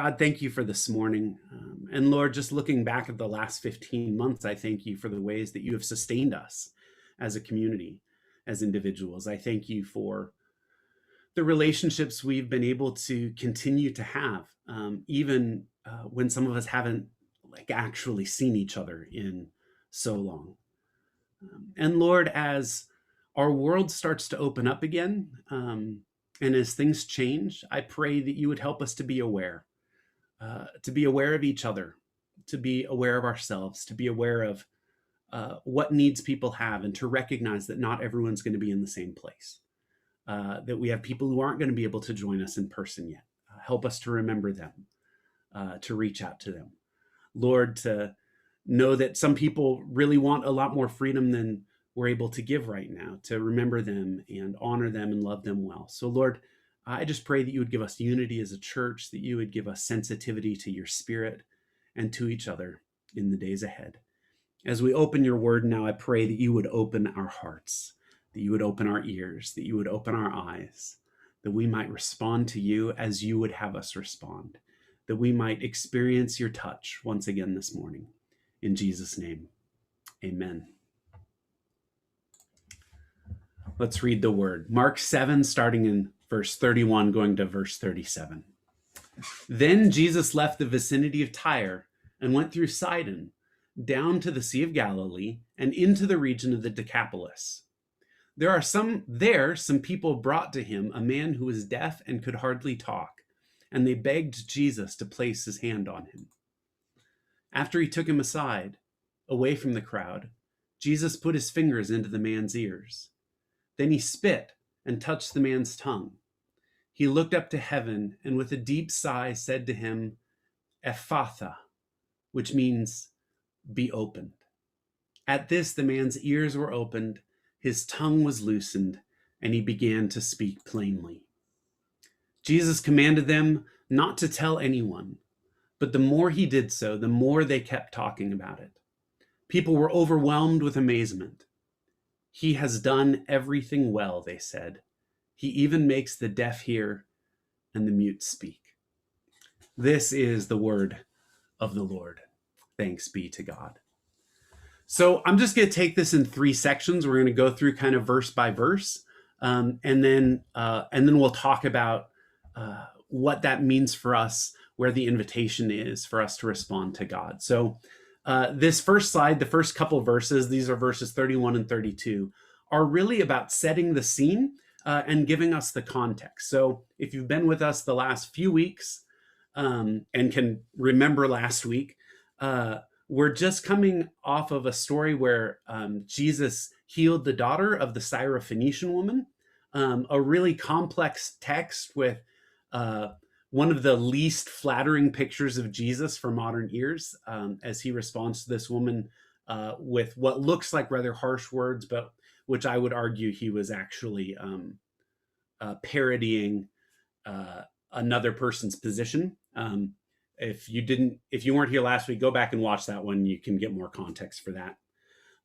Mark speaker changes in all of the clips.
Speaker 1: God, thank you for this morning. And Lord, just looking back at the last 15 months, I thank you for the ways that you have sustained us as a community, as individuals. I thank you for the relationships we've been able to continue to have, even when some of us haven't actually seen each other in so long. And Lord, as our world starts to open up again, and as things change, I pray that you would help us to be aware of each other, to be aware of ourselves, to be aware of what needs people have, and to recognize that not everyone's going to be in the same place, that we have people who aren't going to be able to join us in person yet. Help us to remember them, to reach out to them. Lord, to know that some people really want a lot more freedom than we're able to give right now, to remember them and honor them and love them well. So Lord, I just pray that you would give us unity as a church, that you would give us sensitivity to your spirit and to each other in the days ahead. As we open your word now, I pray that you would open our hearts, that you would open our ears, that you would open our eyes, that we might respond to you as you would have us respond, that we might experience your touch once again this morning. In Jesus' name, amen. Let's read the word. Mark 7, starting in verse 31, going to verse 37. Then Jesus left the vicinity of Tyre and went through Sidon, down to the Sea of Galilee, and into the region of the Decapolis. There are some people brought to him a man who was deaf and could hardly talk, and they begged Jesus to place his hand on him. After he took him aside, away from the crowd, Jesus put his fingers into the man's ears. Then he spit and touched the man's tongue. He looked up to heaven and with a deep sigh said to him, Ephphatha, which means be opened. At this, the man's ears were opened, his tongue was loosened, and he began to speak plainly. Jesus commanded them not to tell anyone, but the more he did so, the more they kept talking about it. People were overwhelmed with amazement. He has done everything well, they said. He even makes the deaf hear and the mute speak. This is the word of the Lord. Thanks be to God. So I'm just going to take this in three sections. We're going to go through kind of verse by verse, and then we'll talk about what that means for us, where the invitation is for us to respond to God. So this first slide, the first couple of verses, these are verses 31 and 32, are really about setting the scene and giving us the context. So if you've been with us the last few weeks and can remember last week, we're just coming off of a story where Jesus healed the daughter of the Syrophoenician woman, a really complex text with one of the least flattering pictures of Jesus for modern ears, as he responds to this woman with what looks like rather harsh words, but which I would argue he was actually parodying another person's position. If you weren't here last week, go back and watch that one. You can get more context for that.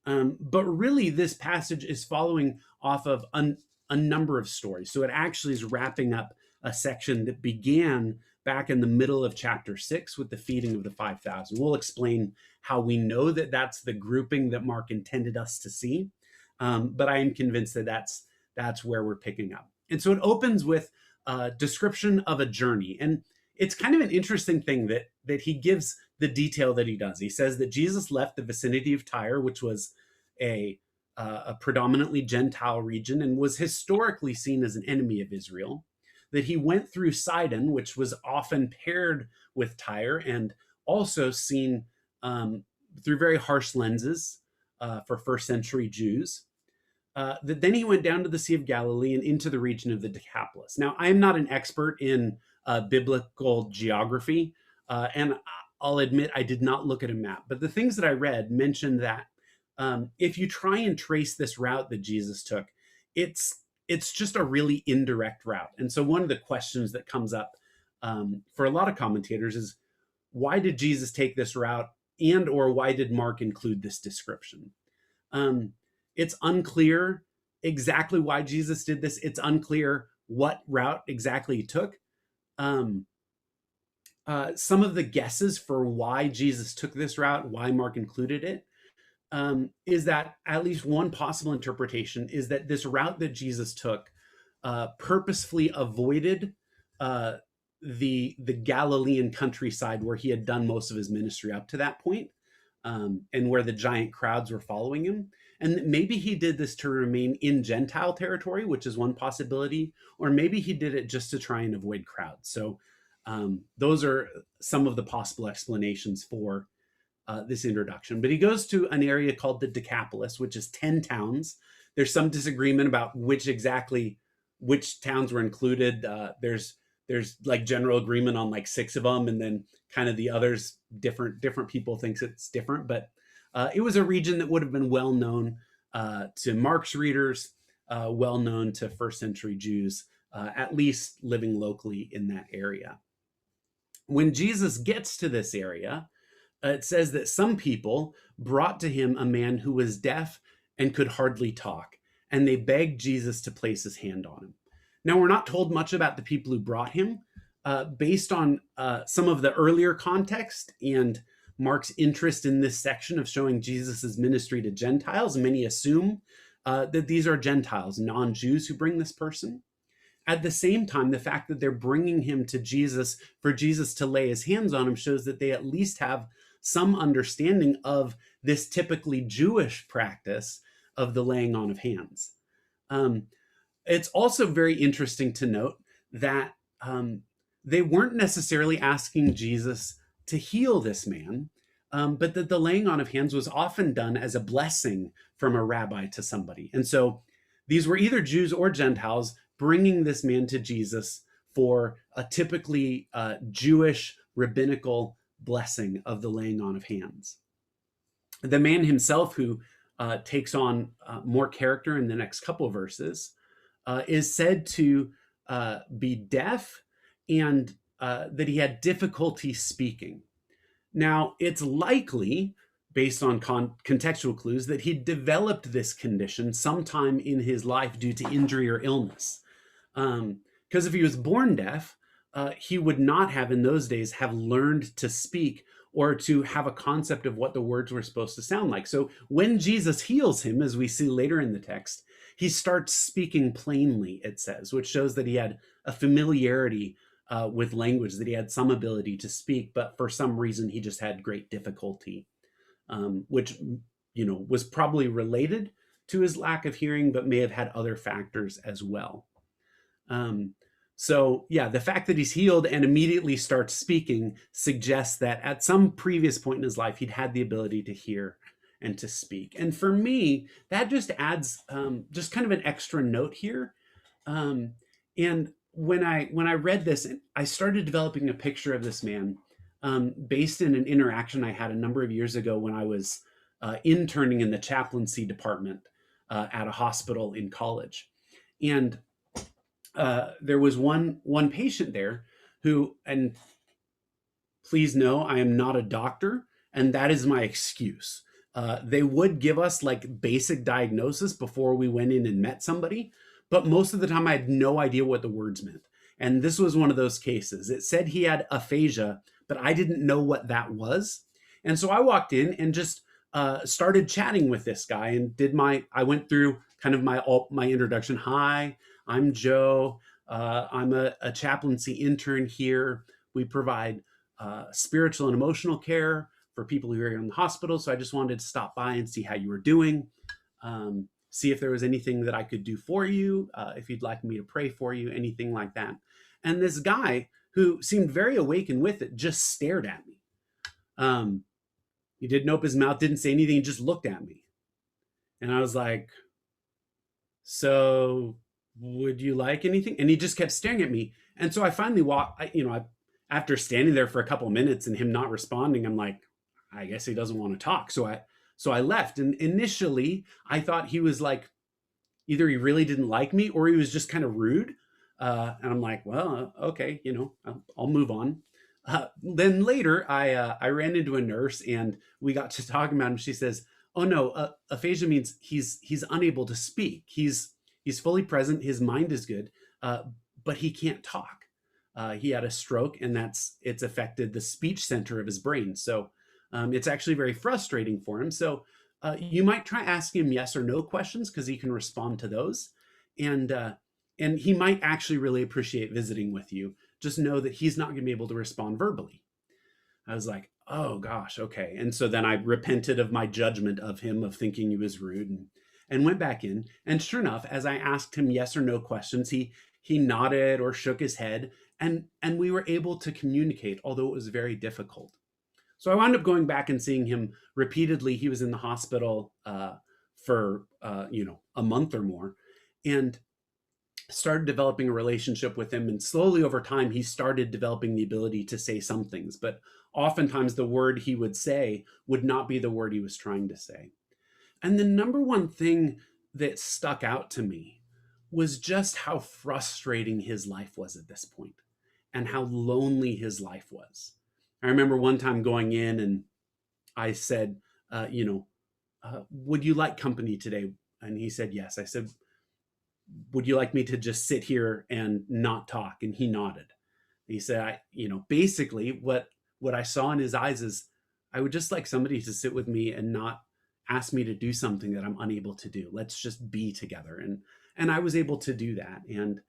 Speaker 1: But really, this passage is following off of a number of stories. So it actually is wrapping up a section that began back in the middle of chapter 6 with the feeding of the 5,000. We'll explain how we know that that's the grouping that Mark intended us to see. But I am convinced that that's where we're picking up. And so it opens with a description of a journey. And it's kind of an interesting thing that he gives the detail that he does. He says that Jesus left the vicinity of Tyre, which was a predominantly Gentile region and was historically seen as an enemy of Israel, that he went through Sidon, which was often paired with Tyre and also seen through very harsh lenses for first century Jews. That then he went down to the Sea of Galilee and into the region of the Decapolis. Now, I am not an expert in biblical geography, and I'll admit I did not look at a map, but the things that I read mentioned that if you try and trace this route that Jesus took, it's just a really indirect route. And so one of the questions that comes up for a lot of commentators is, why did Jesus take this route, and or why did Mark include this description? It's unclear exactly why Jesus did this. It's unclear what route exactly he took. some of the guesses for why Jesus took this route, why Mark included it, is that at least one possible interpretation is that this route that Jesus took purposefully avoided uh, the Galilean countryside where he had done most of his ministry up to that point, and where the giant crowds were following him. And maybe he did this to remain in Gentile territory, which is one possibility, or maybe he did it just to try and avoid crowds. So those are some of the possible explanations for this introduction. But he goes to an area called the Decapolis, which is 10 towns. There's some disagreement about which towns were included. There's like general agreement on like 6 of them, and then kind of the others, different people thinks it's different. But it was a region that would have been well known to Mark's readers, well known to first century Jews, at least living locally in that area. When Jesus gets to this area, it says that some people brought to him a man who was deaf and could hardly talk, and they begged Jesus to place his hand on him. Now, we're not told much about the people who brought him. Based on some of the earlier context and Mark's interest in this section of showing Jesus's ministry to Gentiles, many assume that these are Gentiles, non-Jews, who bring this person. At the same time, the fact that they're bringing him to Jesus for Jesus to lay his hands on him shows that they at least have some understanding of this typically Jewish practice of the laying on of hands. It's also very interesting to note that they weren't necessarily asking Jesus to heal this man, but that the laying on of hands was often done as a blessing from a rabbi to somebody. And so these were either Jews or Gentiles bringing this man to Jesus for a typically Jewish rabbinical blessing of the laying on of hands. The man himself, who takes on more character in the next couple of verses, is said to be deaf and that he had difficulty speaking. Now, it's likely, based on contextual clues, that he developed this condition sometime in his life due to injury or illness. Because if he was born deaf, he would not have in those days have learned to speak or to have a concept of what the words were supposed to sound like. So when Jesus heals him, as we see later in the text, he starts speaking plainly, it says, which shows that he had a familiarity with language, that he had some ability to speak, but for some reason he just had great difficulty, which was probably related to his lack of hearing, but may have had other factors as well. So yeah, the fact that he's healed and immediately starts speaking suggests that at some previous point in his life, he'd had the ability to hear and to speak. And for me, that just adds just kind of an extra note here. And when I read this, I started developing a picture of this man based in an interaction I had a number of years ago when I was interning in the chaplaincy department at a hospital in college. And there was one patient there who, and please know, I am not a doctor, and that is my excuse. They would give us like basic diagnosis before we went in and met somebody, but most of the time I had no idea what the words meant. And this was one of those cases. It said he had aphasia, but I didn't know what that was. And so I walked in and just started chatting with this guy and I went through kind of my introduction. Hi, I'm Joe. I'm a chaplaincy intern here. We provide spiritual and emotional care for people who are in the hospital. So I just wanted to stop by and see how you were doing, see if there was anything that I could do for you, if you'd like me to pray for you, anything like that. And this guy, who seemed very awake and with it, just stared at me. He didn't open his mouth, didn't say anything, he just looked at me. And I was like, so would you like anything? And he just kept staring at me. And so I finally after standing there for a couple of minutes and him not responding, I'm like, I guess he doesn't want to talk. So I left. And initially I thought he was like, either he really didn't like me or he was just kind of rude. And I'm like, well, okay, I'll move on. Then later I ran into a nurse and we got to talking about him. She says, oh no, aphasia means he's unable to speak. He's fully present. His mind is good, but he can't talk. He had a stroke, and it's affected the speech center of his brain. So it's actually very frustrating for him. So you might try asking him yes or no questions because he can respond to those, and and he might actually really appreciate visiting with you. Just know that he's not going to be able to respond verbally. I was like, oh gosh, okay. And so then I repented of my judgment of him, of thinking he was rude, and went back in. And sure enough, as I asked him yes or no questions, he nodded or shook his head, and we were able to communicate, although it was very difficult. So I wound up going back and seeing him repeatedly. He was in the hospital for a month or more, and started developing a relationship with him. And slowly over time, he started developing the ability to say some things, but oftentimes the word he would say would not be the word he was trying to say. And the number one thing that stuck out to me was just how frustrating his life was at this point and how lonely his life was. I remember one time going in and I said, would you like company today? And he said, yes. I said, would you like me to just sit here and not talk? And he nodded. He said, basically what I saw in his eyes is I would just like somebody to sit with me and not ask me to do something that I'm unable to do. Let's just be together. And I was able to do that. And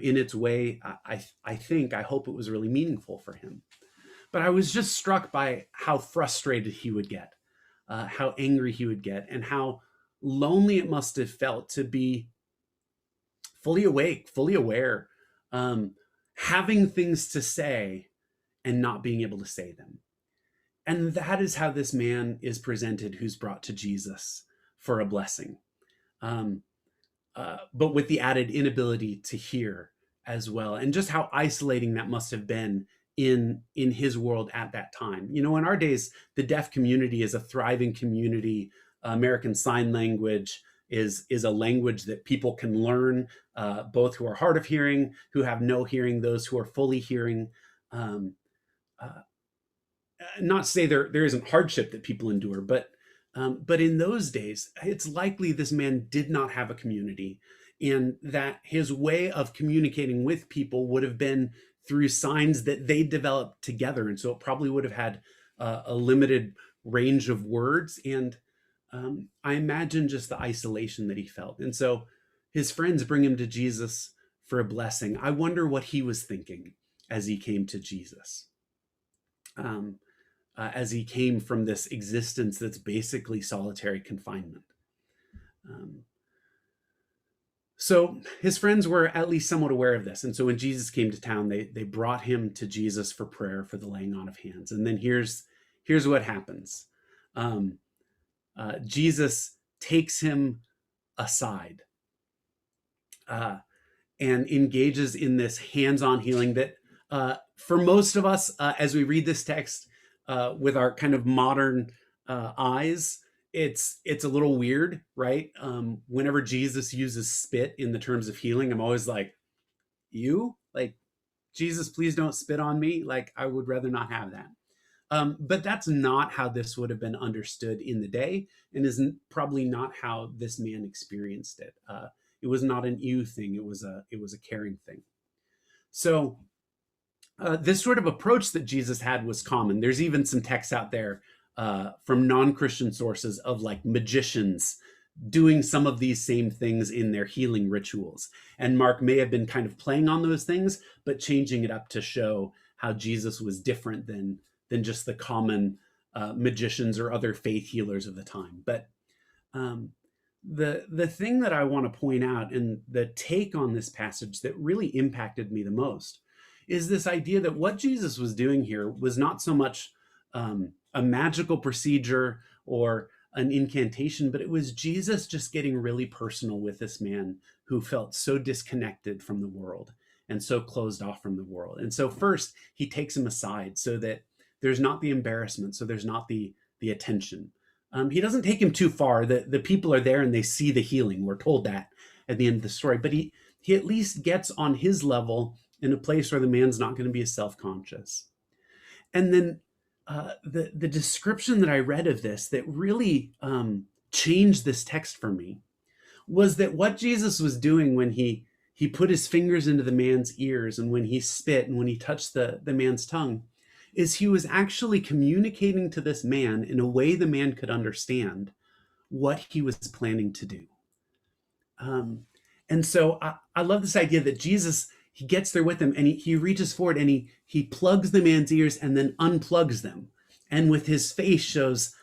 Speaker 1: in its way, I hope it was really meaningful for him. But I was just struck by how frustrated he would get, how angry he would get, and how lonely it must have felt to be fully awake, fully aware, having things to say and not being able to say them. And that is how this man is presented who's brought to Jesus for a blessing, but with the added inability to hear as well. And just how isolating that must have been in his world at that time. In our days, the deaf community is a thriving community. American Sign Language is a language that people can learn, both who are hard of hearing, who have no hearing, those who are fully hearing. Not to say there isn't hardship that people endure, but in those days, it's likely this man did not have a community, and that his way of communicating with people would have been through signs that they developed together. And so it probably would have had a limited range of words. And I imagine just the isolation that he felt. And so his friends bring him to Jesus for a blessing. I wonder what he was thinking as he came to Jesus, as he came from this existence that's basically solitary confinement. So his friends were at least somewhat aware of this. And so when Jesus came to town, they brought him to Jesus for prayer, for the laying on of hands. And then here's what happens. Jesus takes him aside and engages in this hands-on healing that for most of us, as we read this text with our kind of modern eyes, it's a little weird, right? Whenever Jesus uses spit in the terms of healing, I'm always like, Jesus, please don't spit on me. Like, I would rather not have that. But that's not how this would have been understood in the day, and is probably not how this man experienced it. It was not an you thing. It was a caring thing. So this sort of approach that Jesus had was common. There's even some texts out there from non-Christian sources of like magicians doing some of these same things in their healing rituals. And Mark may have been kind of playing on those things, but changing it up to show how Jesus was different than just the common magicians or other faith healers of the time. But the thing that I want to point out, and the take on this passage that really impacted me the most, is this idea that what Jesus was doing here was not so much a magical procedure or an incantation, but it was Jesus just getting really personal with this man who felt so disconnected from the world and so closed off from the world. And so first, he takes him aside so that there's not the embarrassment, so there's not the attention. He doesn't take him too far. The people are there and they see the healing. We're told that at the end of the story. But he at least gets on his level in a place where the man's not going to be as self-conscious. And then the description that I read of this that really changed this text for me was that what Jesus was doing when he he put his fingers into the man's ears, and when he spit and when he touched the man's tongue, is he was actually communicating to this man in a way the man could understand what he was planning to do. And so I love this idea that Jesus, he gets there with him, and he reaches forward and he plugs the man's ears and then unplugs them. And with his face shows,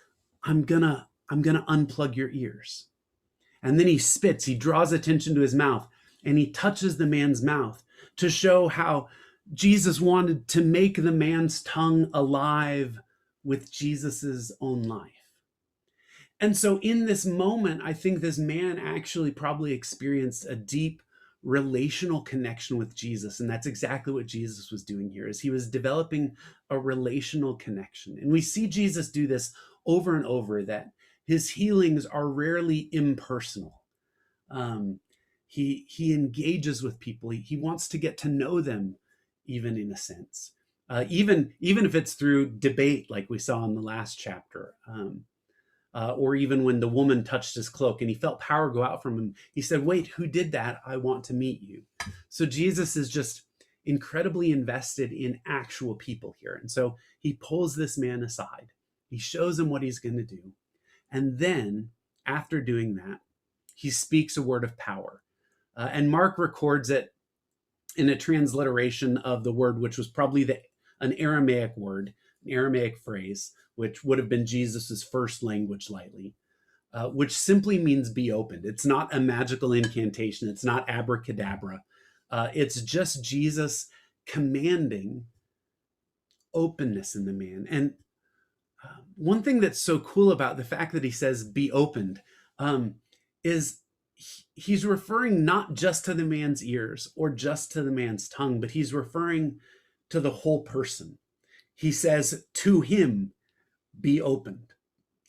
Speaker 1: I'm gonna unplug your ears. And then he spits, he draws attention to his mouth, and he touches the man's mouth to show how Jesus wanted to make the man's tongue alive with Jesus's own life. And so in this moment, I think this man actually probably experienced a deep relational connection with Jesus. And that's exactly what Jesus was doing here, is he was developing a relational connection. And we see Jesus do this over and over, that his healings are rarely impersonal. He engages with people. He wants to get to know them, even in a sense, even if it's through debate, like we saw in the last chapter. Or even when the woman touched his cloak and he felt power go out from him, he said, wait, who did that? I want to meet you. So Jesus is just incredibly invested in actual people here. And so he pulls this man aside. He shows him what he's going to do. And then after doing that, he speaks a word of power. And Mark records it in a transliteration of the word, which was probably an Aramaic word, an Aramaic phrase, which would have been Jesus's first language likely, which simply means be opened. It's not a magical incantation. It's not abracadabra. It's just Jesus commanding openness in the man. And one thing that's so cool about the fact that he says be opened is he's referring not just to the man's ears or just to the man's tongue, but he's referring to the whole person. He says to him, be opened.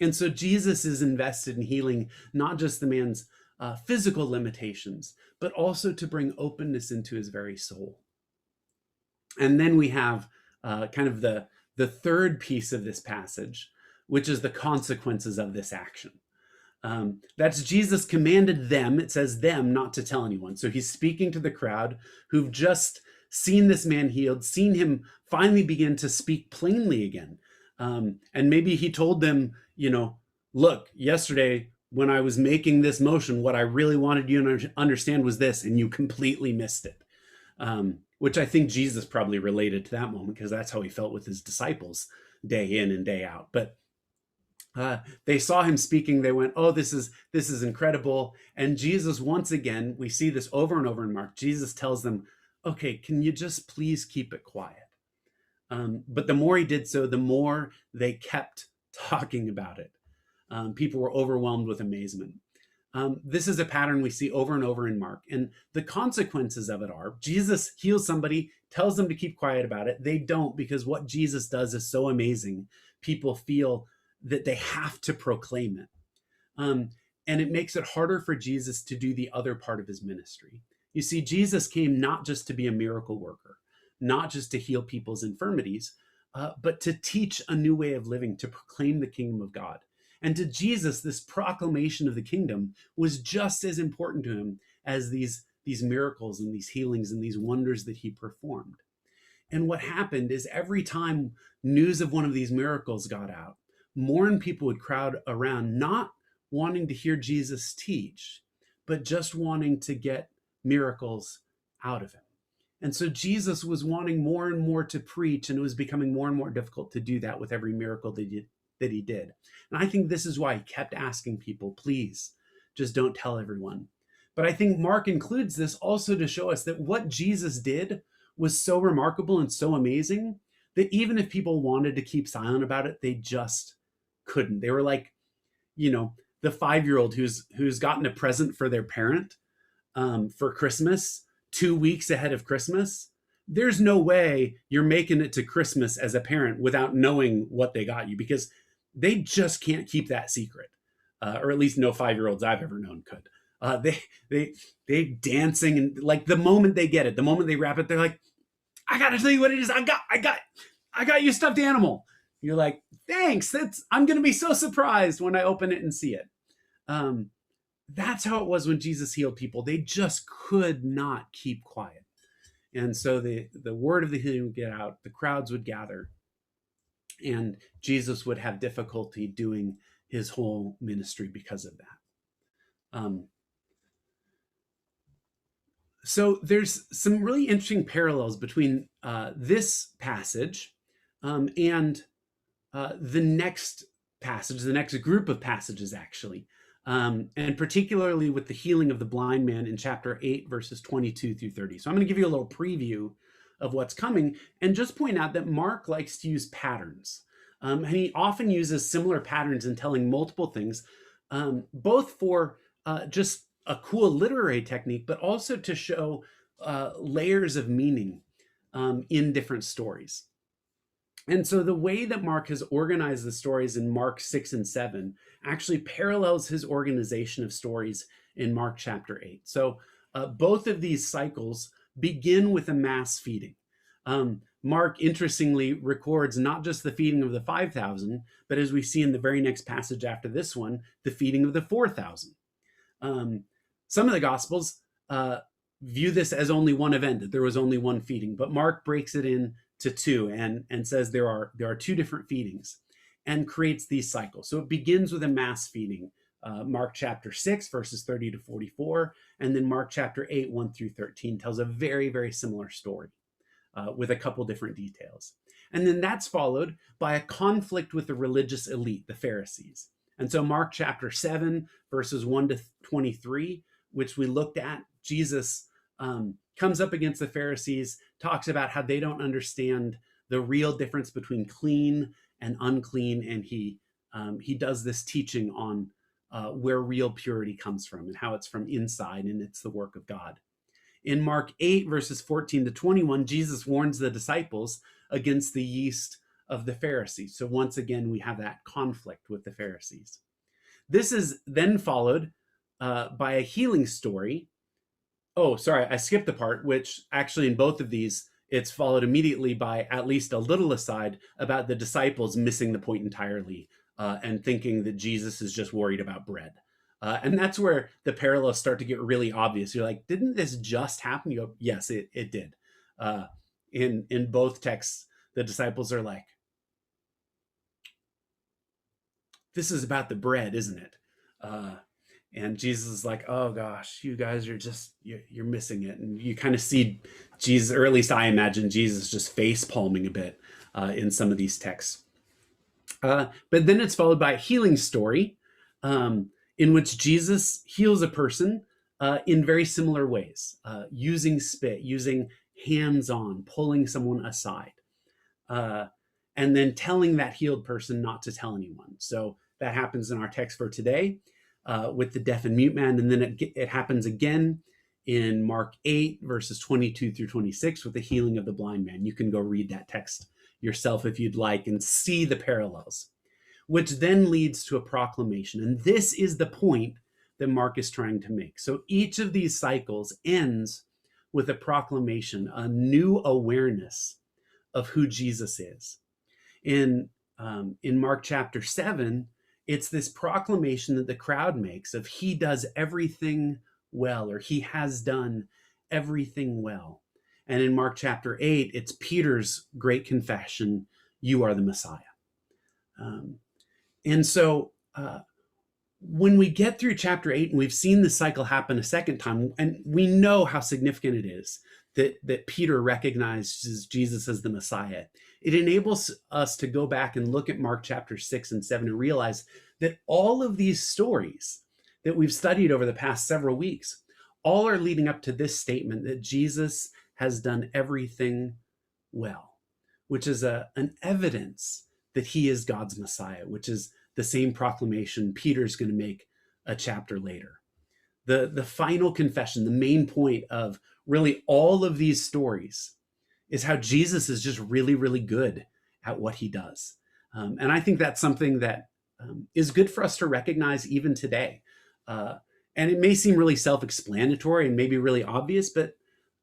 Speaker 1: And so Jesus is invested in healing not just the man's physical limitations, but also to bring openness into his very soul. And then we have kind of the third piece of this passage, which is the consequences of this action. That's Jesus commanded them, it says them, not to tell anyone. So he's speaking to the crowd who've just seen this man healed, seen him finally begin to speak plainly again. And maybe he told them, look, yesterday when I was making this motion, what I really wanted you to understand was this, and you completely missed it. Which I think Jesus probably related to that moment, because that's how he felt with his disciples day in and day out. But they saw him speaking. They went, oh, this is incredible. And Jesus, once again, we see this over and over in Mark. Jesus tells them, okay, can you just please keep it quiet? But the more he did so, the more they kept talking about it. People were overwhelmed with amazement. This is a pattern we see over and over in Mark. And the consequences of it are Jesus heals somebody, tells them to keep quiet about it. They don't, because what Jesus does is so amazing. People feel that they have to proclaim it. And it makes it harder for Jesus to do the other part of his ministry. You see, Jesus came not just to be a miracle worker, not just to heal people's infirmities, but to teach a new way of living, to proclaim the kingdom of God. And to Jesus, this proclamation of the kingdom was just as important to him as these miracles and these healings and these wonders that he performed. And what happened is every time news of one of these miracles got out, more and people would crowd around, not wanting to hear Jesus teach, but just wanting to get miracles out of him. And so Jesus was wanting more and more to preach, and it was becoming more and more difficult to do that with every miracle that he did. And I think this is why he kept asking people, please, just don't tell everyone. But I think Mark includes this also to show us that what Jesus did was so remarkable and so amazing that even if people wanted to keep silent about it, they just couldn't. They were like, the 5-year-old who's gotten a present for their parent for Christmas 2 weeks ahead of Christmas. There's no way you're making it to Christmas as a parent without knowing what they got you, because they just can't keep that secret, or at least no 5-year-olds I've ever known could. They dancing, and like the moment they get it, the moment they wrap it, they're like, I gotta tell you what it is. I got you a stuffed animal. You're like, thanks. I'm gonna be so surprised when I open it and see it. that's how it was when Jesus healed people. They just could not keep quiet. And so the word of the healing would get out, the crowds would gather, and Jesus would have difficulty doing his whole ministry because of that. So there's some really interesting parallels between this passage and the next passage, the next group of passages, actually, and particularly with the healing of the blind man in chapter 8, verses 22 through 30. So I'm going to give you a little preview of what's coming and just point out that Mark likes to use patterns. And he often uses similar patterns in telling multiple things, both for just a cool literary technique, but also to show layers of meaning in different stories. And so the way that Mark has organized the stories in Mark 6 and 7 actually parallels his organization of stories in Mark chapter 8. So both of these cycles begin with a mass feeding. Mark, interestingly, records not just the feeding of the 5,000, but as we see in the very next passage after this one, the feeding of the 4,000. Some of the Gospels view this as only one event, that there was only one feeding, but Mark breaks it in to two and says there are two different feedings and creates these cycles. So it begins with a mass feeding, Mark chapter 6, verses 30 to 44, and then Mark chapter 8, 1 through 13 tells a very, very similar story with a couple different details. And then that's followed by a conflict with the religious elite, the Pharisees. And so Mark chapter 7, verses 1 to 23, which we looked at, Jesus comes up against the Pharisees, talks about how they don't understand the real difference between clean and unclean, and he does this teaching on where real purity comes from and how it's from inside and it's the work of God. In Mark 8, verses 14 to 21, Jesus warns the disciples against the yeast of the Pharisees. So once again, we have that conflict with the Pharisees. This is then followed by a healing story. Oh, sorry, I skipped a part, which actually in both of these, it's followed immediately by at least a little aside about the disciples missing the point entirely and thinking that Jesus is just worried about bread. And that's where the parallels start to get really obvious. You're like, didn't this just happen? You go, yes, it did. In both texts, the disciples are like, this is about the bread, isn't it? And Jesus is like, oh gosh, you guys are just, you're missing it. And you kind of see Jesus, or at least I imagine Jesus just face palming a bit in some of these texts. But then it's followed by a healing story in which Jesus heals a person in very similar ways, using spit, using hands-on, pulling someone aside, and then telling that healed person not to tell anyone. So that happens in our text for today with the deaf and mute man, and then it happens again in Mark 8, verses 22 through 26 with the healing of the blind man. You can go read that text yourself if you'd like and see the parallels, which then leads to a proclamation. And this is the point that Mark is trying to make. So each of these cycles ends with a proclamation, a new awareness of who Jesus is. In Mark chapter 7, it's this proclamation that the crowd makes of he does everything well, or he has done everything well. And in Mark chapter 8, it's Peter's great confession, you are the Messiah. And so when we get through chapter 8 and we've seen the cycle happen a second time, and we know how significant it is that Peter recognizes Jesus as the Messiah, it enables us to go back and look at Mark chapter 6 and 7 and realize that all of these stories that we've studied over the past several weeks, all are leading up to this statement that Jesus has done everything well, which is an evidence that he is God's Messiah, which is the same proclamation Peter's going to make a chapter later. The final confession, the main point of really all of these stories is how Jesus is just really, really good at what he does. And I think that's something that is good for us to recognize even today. And it may seem really self-explanatory and maybe really obvious, but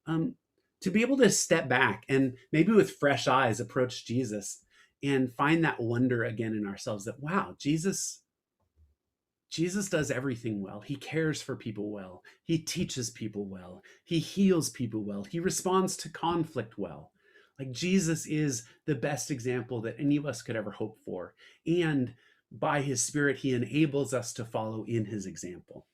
Speaker 1: to be able to step back and maybe with fresh eyes approach Jesus and find that wonder again in ourselves that, wow, Jesus Jesus does everything well. He cares for people well. He teaches people well. He heals people well. He responds to conflict well. Like Jesus is the best example that any of us could ever hope for. And by his Spirit, he enables us to follow in his example.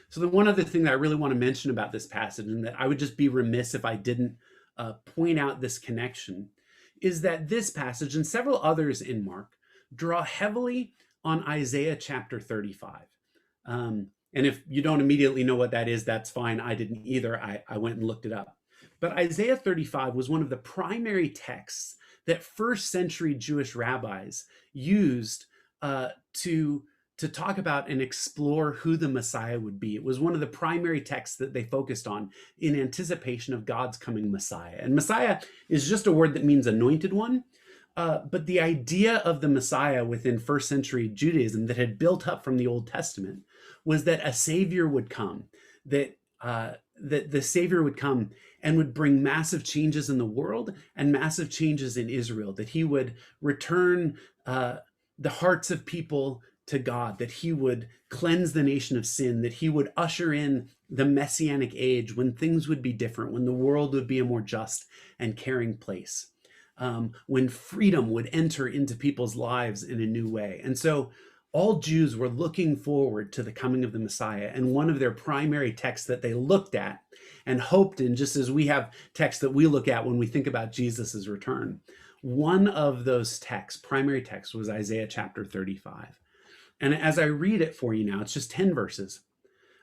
Speaker 1: So the one other thing that I really want to mention about this passage, and that I would just be remiss if I didn't point out this connection, is that this passage and several others in Mark draw heavily on Isaiah chapter 35. And if you don't immediately know what that is, that's fine. I didn't either. I went and looked it up. But Isaiah 35 was one of the primary texts that first century Jewish rabbis used to talk about and explore who the Messiah would be. It was one of the primary texts that they focused on in anticipation of God's coming Messiah. And Messiah is just a word that means anointed one. But the idea of the Messiah within first century Judaism that had built up from the Old Testament was that a Savior would come, that the Savior would come and would bring massive changes in the world and massive changes in Israel, that he would return the hearts of people to God, that he would cleanse the nation of sin, that he would usher in the messianic age when things would be different, when the world would be a more just and caring place, when freedom would enter into people's lives in a new way. And so all Jews were looking forward to the coming of the Messiah. And one of their primary texts that they looked at and hoped in, just as we have texts that we look at when we think about Jesus's return, one of those texts, primary texts, was Isaiah chapter 35. And as I read it for you now, it's just 10 verses.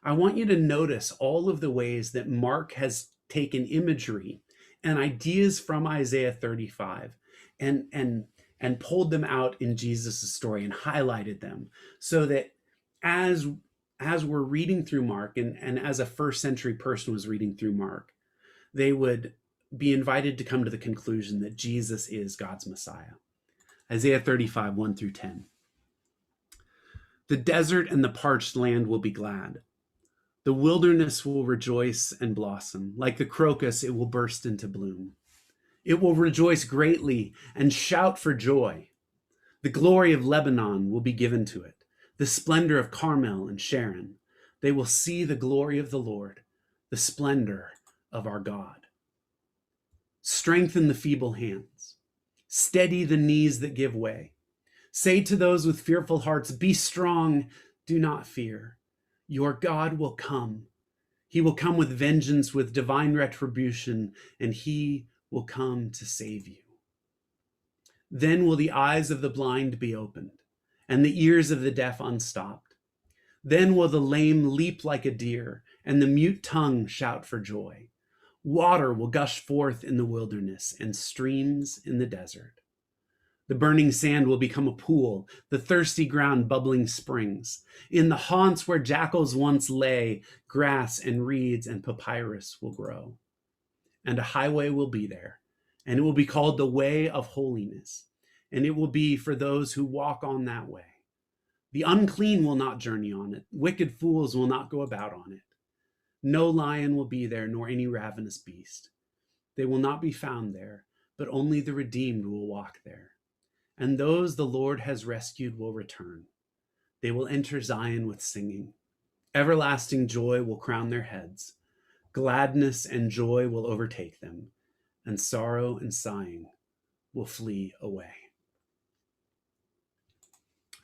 Speaker 1: I want you to notice all of the ways that Mark has taken imagery and ideas from Isaiah 35 and pulled them out in Jesus' story and highlighted them, so that as we're reading through Mark, and as a first century person was reading through Mark, they would be invited to come to the conclusion that Jesus is God's Messiah. Isaiah 35, 1 through 10. The desert and the parched land will be glad. The wilderness will rejoice and blossom. Like the crocus, it will burst into bloom. It will rejoice greatly and shout for joy. The glory of Lebanon will be given to it, the splendor of Carmel and Sharon. They will see the glory of the Lord, the splendor of our God. Strengthen the feeble hands. Steady the knees that give way. Say to those with fearful hearts, be strong, do not fear. Your God will come. He will come with vengeance, with divine retribution, and he will come to save you. Then will the eyes of the blind be opened, and the ears of the deaf unstopped. Then will the lame leap like a deer, and the mute tongue shout for joy. Water will gush forth in the wilderness, and streams in the desert. The burning sand will become a pool, the thirsty ground bubbling springs. In the haunts where jackals once lay, grass and reeds and papyrus will grow. And a highway will be there, and it will be called the way of holiness, and it will be for those who walk on that way. The unclean will not journey on it. Wicked fools will not go about on it. No lion will be there, nor any ravenous beast. They will not be found there, but only the redeemed will walk there. And those the Lord has rescued will return. They will enter Zion with singing. Everlasting joy will crown their heads. Gladness and joy will overtake them, and sorrow and sighing will flee away.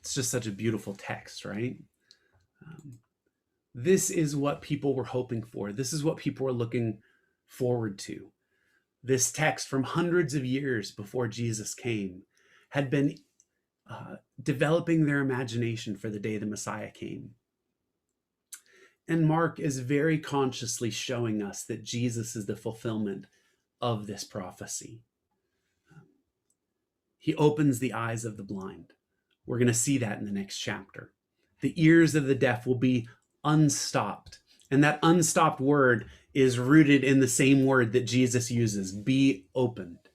Speaker 1: It's just such a beautiful text, right? This is what people were hoping for. This is what people were looking forward to. This text from hundreds of years before Jesus came had been developing their imagination for the day the Messiah came. And Mark is very consciously showing us that Jesus is the fulfillment of this prophecy. He opens the eyes of the blind. We're going to see that in the next chapter. The ears of the deaf will be unstopped. And that unstopped word is rooted in the same word that Jesus uses, be opened,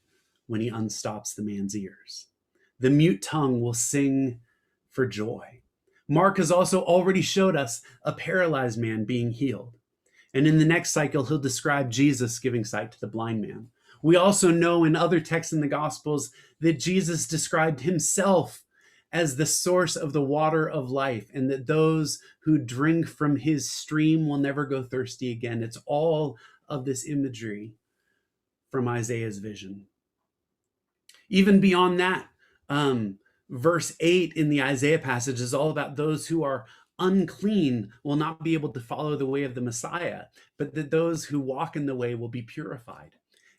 Speaker 1: when he unstops the man's ears. The mute tongue will sing for joy. Mark has also already showed us a paralyzed man being healed. And in the next cycle, he'll describe Jesus giving sight to the blind man. We also know in other texts in the Gospels that Jesus described himself as the source of the water of life, and that those who drink from his stream will never go thirsty again. It's all of this imagery from Isaiah's vision. Even beyond that, verse 8 in the Isaiah passage is all about those who are unclean will not be able to follow the way of the Messiah, but that those who walk in the way will be purified.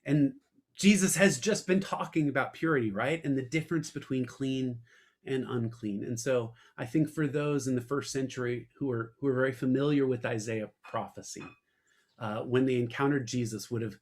Speaker 1: And Jesus has just been talking about purity, right? And the difference between clean and unclean. And so I think for those in the first century who are very familiar with Isaiah prophecy, when they encountered Jesus, would have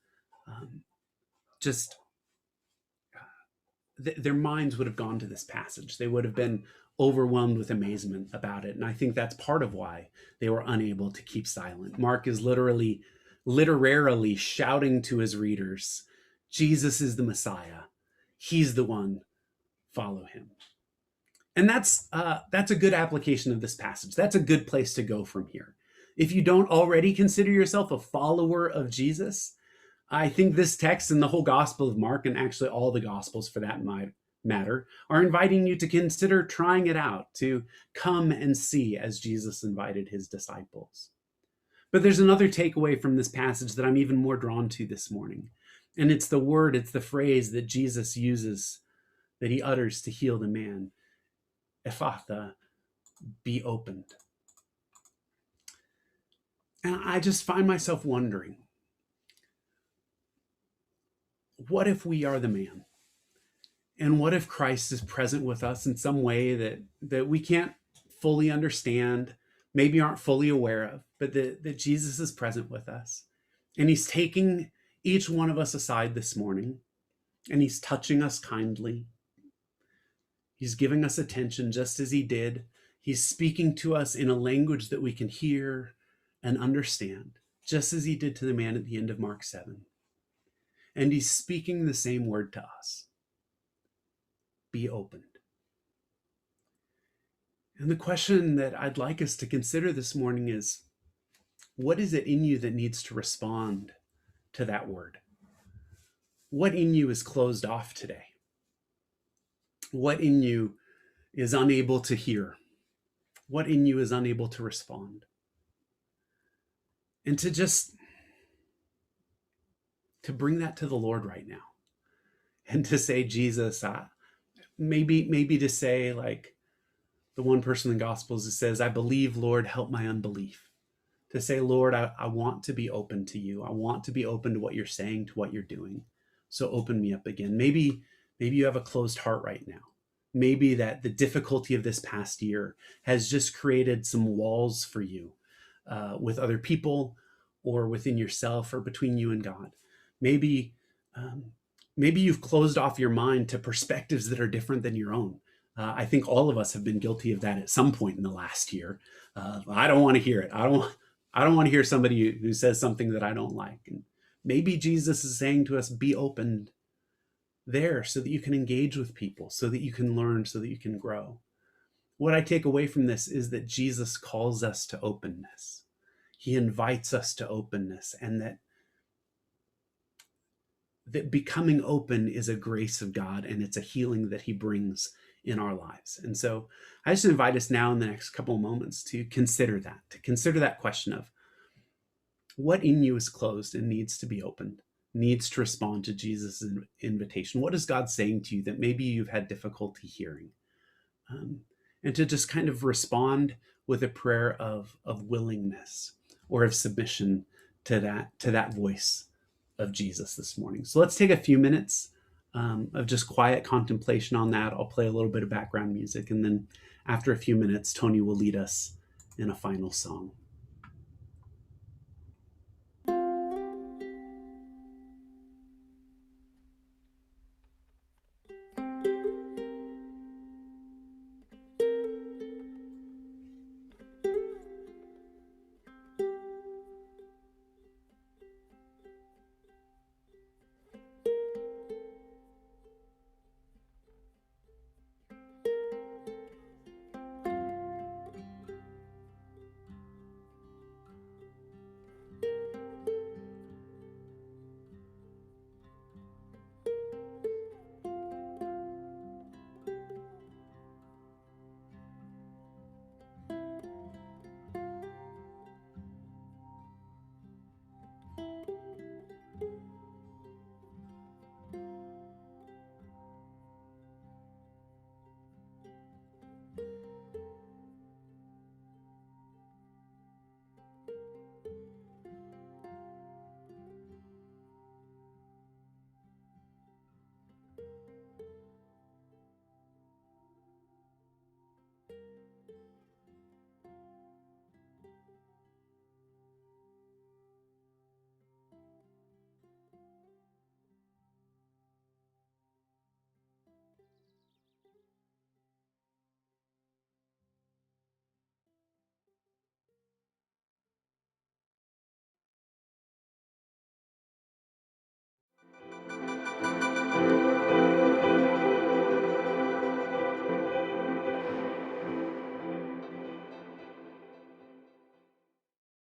Speaker 1: their minds would have gone to this passage. They would have been overwhelmed with amazement about it. And I think that's part of why they were unable to keep silent. Mark is literarily shouting to his readers, Jesus is the Messiah. He's the one. Follow him. And that's a good application of this passage. That's a good place to go from here. If you don't already consider yourself a follower of Jesus, I think this text and the whole Gospel of Mark, and actually all the Gospels for that matter, are inviting you to consider trying it out, to come and see as Jesus invited his disciples. But there's another takeaway from this passage that I'm even more drawn to this morning. And it's the phrase that Jesus uses, that he utters to heal the man. Ephphatha, be opened. And I just find myself wondering, what if we are the man? And what if Christ is present with us in some way that we can't fully understand, maybe aren't fully aware of, but that Jesus is present with us. And he's taking each one of us aside this morning, and he's touching us kindly. He's giving us attention just as he did. He's speaking to us in a language that we can hear and understand, just as he did to the man at the end of Mark 7. And he's speaking the same word to us. Be opened. And the question that I'd like us to consider this morning is, what is it in you that needs to respond to that word? What in you is closed off today? What in you is unable to hear? What in you is unable to respond? And to bring that to the Lord right now, and to say, Jesus, maybe to say, like the one person in the Gospels that says, I believe, Lord, help my unbelief. To say, Lord, I want to be open to you. I want to be open to what you're saying, to what you're doing. So open me up again. Maybe you have a closed heart right now. Maybe that the difficulty of this past year has just created some walls for you with other people, or within yourself, or between you and God. Maybe you've closed off your mind to perspectives that are different than your own. I think all of us have been guilty of that at some point in the last year. I don't want to hear it. I don't want to hear somebody who says something that I don't like. And maybe Jesus is saying to us, be open there so that you can engage with people, so that you can learn, so that you can grow. What I take away from this is that Jesus calls us to openness. He invites us to openness, and that becoming open is a grace of God, and it's a healing that he brings in our lives. And so I just invite us now in the next couple of moments to consider that question of what in you is closed and needs to be opened, needs to respond to Jesus' invitation. What is God saying to you that maybe you've had difficulty hearing? And to just kind of respond with a prayer of willingness or of submission to that voice of Jesus this morning. So let's take a few minutes of just quiet contemplation on that. I'll play a little bit of background music, and then after a few minutes, Tony will lead us in a final song.